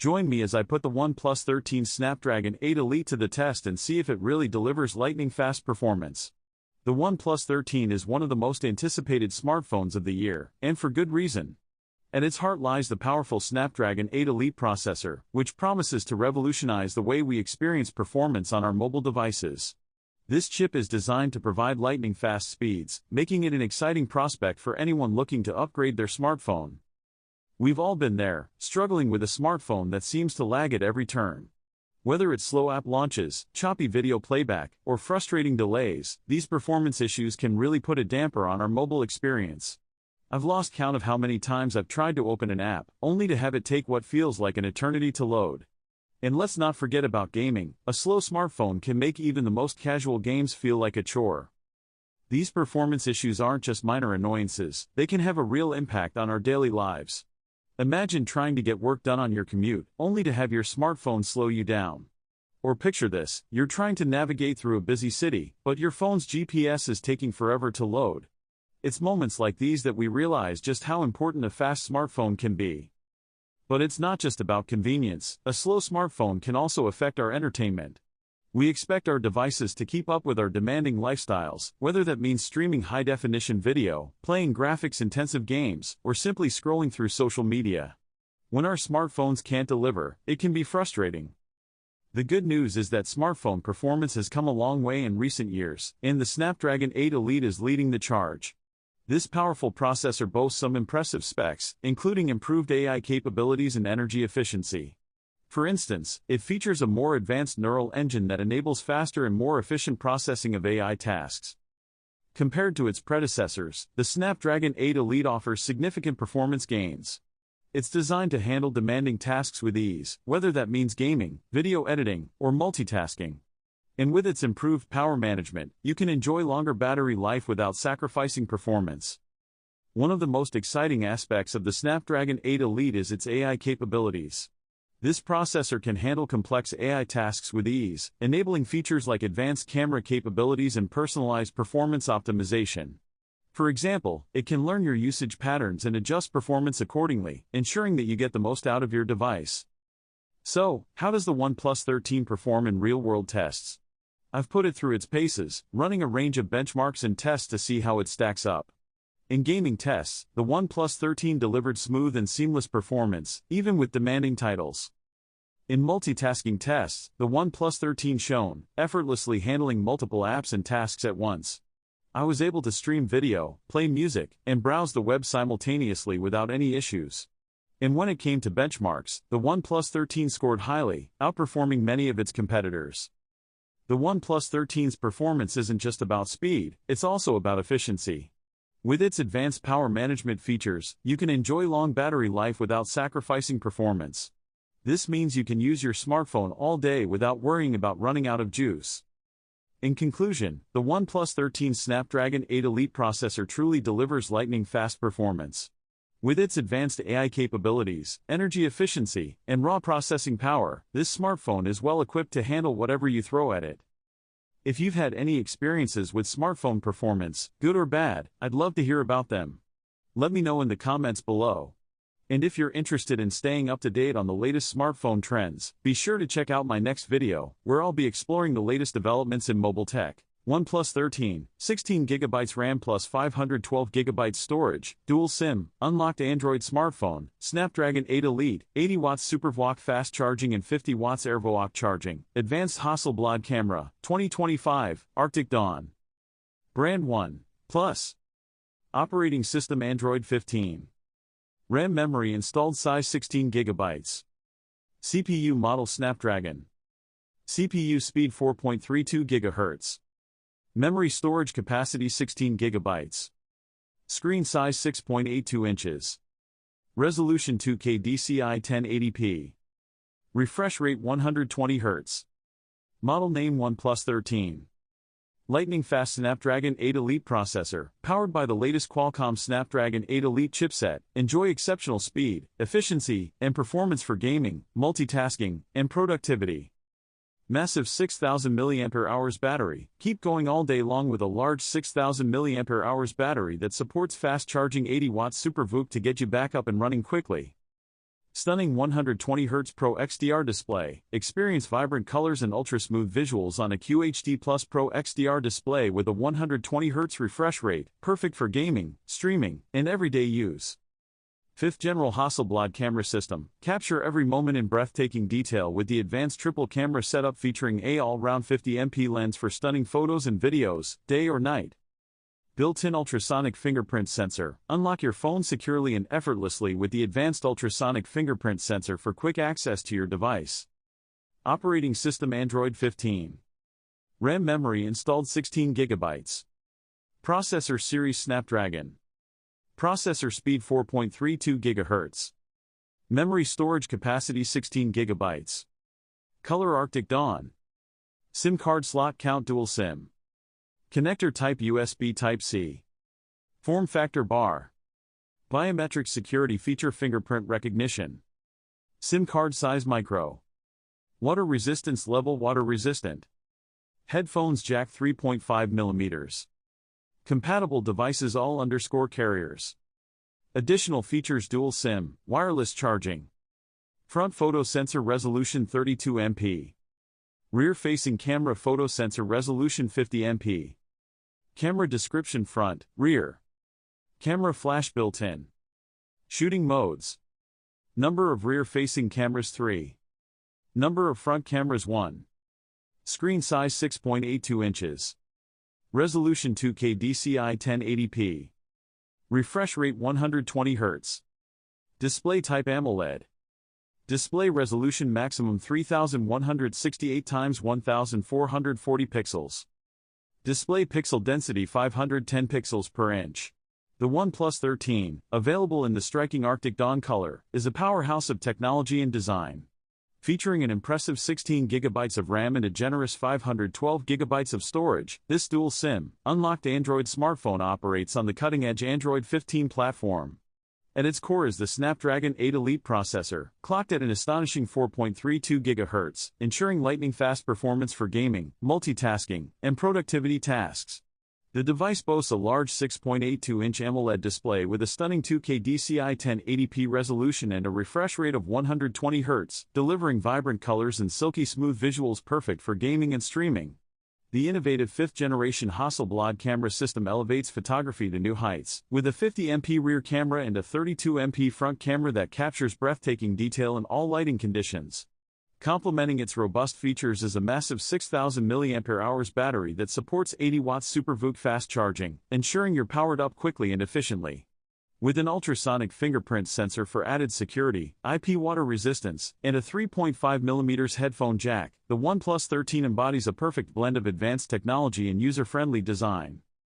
Join me as I put the OnePlus 13 Snapdragon 8 Elite to the test and see if it really delivers lightning-fast performance. The OnePlus 13 is one of the most anticipated smartphones of the year, and for good reason. At its heart lies the powerful Snapdragon 8 Elite processor, which promises to revolutionize the way we experience performance on our mobile devices. This chip is designed to provide lightning-fast speeds, making it an exciting prospect for anyone looking to upgrade their smartphone. We've all been there, struggling with a smartphone that seems to lag at every turn. Whether it's slow app launches, choppy video playback, or frustrating delays, these performance issues can really put a damper on our mobile experience. I've lost count of how many times I've tried to open an app, only to have it take what feels like an eternity to load. And let's not forget about gaming. A slow smartphone can make even the most casual games feel like a chore. These performance issues aren't just minor annoyances, they can have a real impact on our daily lives. Imagine trying to get work done on your commute, only to have your smartphone slow you down. Or picture this, you're trying to navigate through a busy city, but your phone's GPS is taking forever to load. It's moments like these that we realize just how important a fast smartphone can be. But it's not just about convenience. A slow smartphone can also affect our entertainment. We expect our devices to keep up with our demanding lifestyles, whether that means streaming high-definition video, playing graphics-intensive games, or simply scrolling through social media. When our smartphones can't deliver, it can be frustrating. The good news is that smartphone performance has come a long way in recent years, and the Snapdragon 8 Elite is leading the charge. This powerful processor boasts some impressive specs, including improved AI capabilities and energy efficiency. For instance, it features a more advanced neural engine that enables faster and more efficient processing of AI tasks. Compared to its predecessors, the Snapdragon 8 Elite offers significant performance gains. It's designed to handle demanding tasks with ease, whether that means gaming, video editing, or multitasking. And with its improved power management, you can enjoy longer battery life without sacrificing performance. One of the most exciting aspects of the Snapdragon 8 Elite is its AI capabilities. This processor can handle complex AI tasks with ease, enabling features like advanced camera capabilities and personalized performance optimization. For example, it can learn your usage patterns and adjust performance accordingly, ensuring that you get the most out of your device. So, how does the OnePlus 13 perform in real-world tests? I've put it through its paces, running a range of benchmarks and tests to see how it stacks up. In gaming tests, the OnePlus 13 delivered smooth and seamless performance, even with demanding titles. In multitasking tests, the OnePlus 13 shone, effortlessly handling multiple apps and tasks at once. I was able to stream video, play music, and browse the web simultaneously without any issues. And when it came to benchmarks, the OnePlus 13 scored highly, outperforming many of its competitors. The OnePlus 13's performance isn't just about speed, it's also about efficiency. With its advanced power management features, you can enjoy long battery life without sacrificing performance. This means you can use your smartphone all day without worrying about running out of juice. In conclusion, the OnePlus 13 Snapdragon 8 Elite processor truly delivers lightning-fast performance. With its advanced AI capabilities, energy efficiency, and raw processing power, this smartphone is well equipped to handle whatever you throw at it. If you've had any experiences with smartphone performance, good or bad, I'd love to hear about them. Let me know in the comments below. And if you're interested in staying up to date on the latest smartphone trends, be sure to check out my next video, where I'll be exploring the latest developments in mobile tech. OnePlus 13, 16GB RAM plus 512GB storage, dual SIM, unlocked Android smartphone, Snapdragon 8 Elite, 80 watts SuperVOOC fast charging and 50 watts AirVOOC charging, advanced Hasselblad camera, 2025, Arctic Dawn. Brand OnePlus. Operating system Android 15. RAM memory installed size 16GB. CPU model Snapdragon. CPU speed 4.32 GHz. Memory storage capacity 16 GB. Screen size 6.82 inches. Resolution 2K DCI 1080p. Refresh rate 120 Hz. Model name OnePlus 13. Lightning-fast Snapdragon 8 Elite processor, powered by the latest Qualcomm Snapdragon 8 Elite chipset. Enjoy exceptional speed, efficiency, and performance for gaming, multitasking, and productivity. Massive 6000 mAh battery. Keep going all day long with a large 6000 mAh battery that supports fast charging 80 watts SuperVOOC to get you back up and running quickly. Stunning 120Hz Pro XDR display. Experience vibrant colors and ultra-smooth visuals on a QHD Plus Pro XDR display with a 120Hz refresh rate, perfect for gaming, streaming, and everyday use. 5th General Hasselblad camera system. Capture every moment in breathtaking detail with the advanced triple camera setup featuring a all-round 50MP lens for stunning photos and videos, day or night. Built-in ultrasonic fingerprint sensor. Unlock your phone securely and effortlessly with the advanced ultrasonic fingerprint sensor for quick access to your device. Operating system Android 15. RAM memory installed 16 GB. Processor series Snapdragon. Processor speed 4.32 GHz. Memory storage capacity 16 GB. Color Arctic Dawn. SIM card slot count dual SIM. Connector type USB Type-C. Form factor bar. Biometric security feature fingerprint recognition. SIM card size micro. Water resistance level water resistant. Headphones jack 3.5 mm. Compatible devices all_carriers. Additional features dual SIM, wireless charging. Front photo sensor resolution 32 MP. Rear-facing camera photo sensor resolution 50 MP. Camera description front, rear. Camera flash built-in. Shooting modes. Number of rear-facing cameras 3. Number of front cameras 1. Screen size 6.82 inches. Resolution 2K DCI 1080p. Refresh rate 120 Hz. Display type AMOLED. Display resolution maximum 3168 x 1440 pixels. Display pixel density 510 pixels per inch. The OnePlus 13, available in the striking Arctic Dawn color, is a powerhouse of technology and design. Featuring an impressive 16 GB of RAM and a generous 512 GB of storage, this dual SIM, unlocked Android smartphone operates on the cutting-edge Android 15 platform. At its core is the Snapdragon 8 Elite processor, clocked at an astonishing 4.32 GHz, ensuring lightning-fast performance for gaming, multitasking, and productivity tasks. The device boasts a large 6.82-inch AMOLED display with a stunning 2K DCI 1080p resolution and a refresh rate of 120 Hz, delivering vibrant colors and silky smooth visuals perfect for gaming and streaming. The innovative 5th-generation Hasselblad camera system elevates photography to new heights, with a 50MP rear camera and a 32MP front camera that captures breathtaking detail in all lighting conditions. Complementing its robust features is a massive 6,000 mAh battery that supports 80-watt SuperVOOC fast charging, ensuring you're powered up quickly and efficiently. With an ultrasonic fingerprint sensor for added security, IP water resistance, and a 3.5 mm headphone jack, the OnePlus 13 embodies a perfect blend of advanced technology and user-friendly design.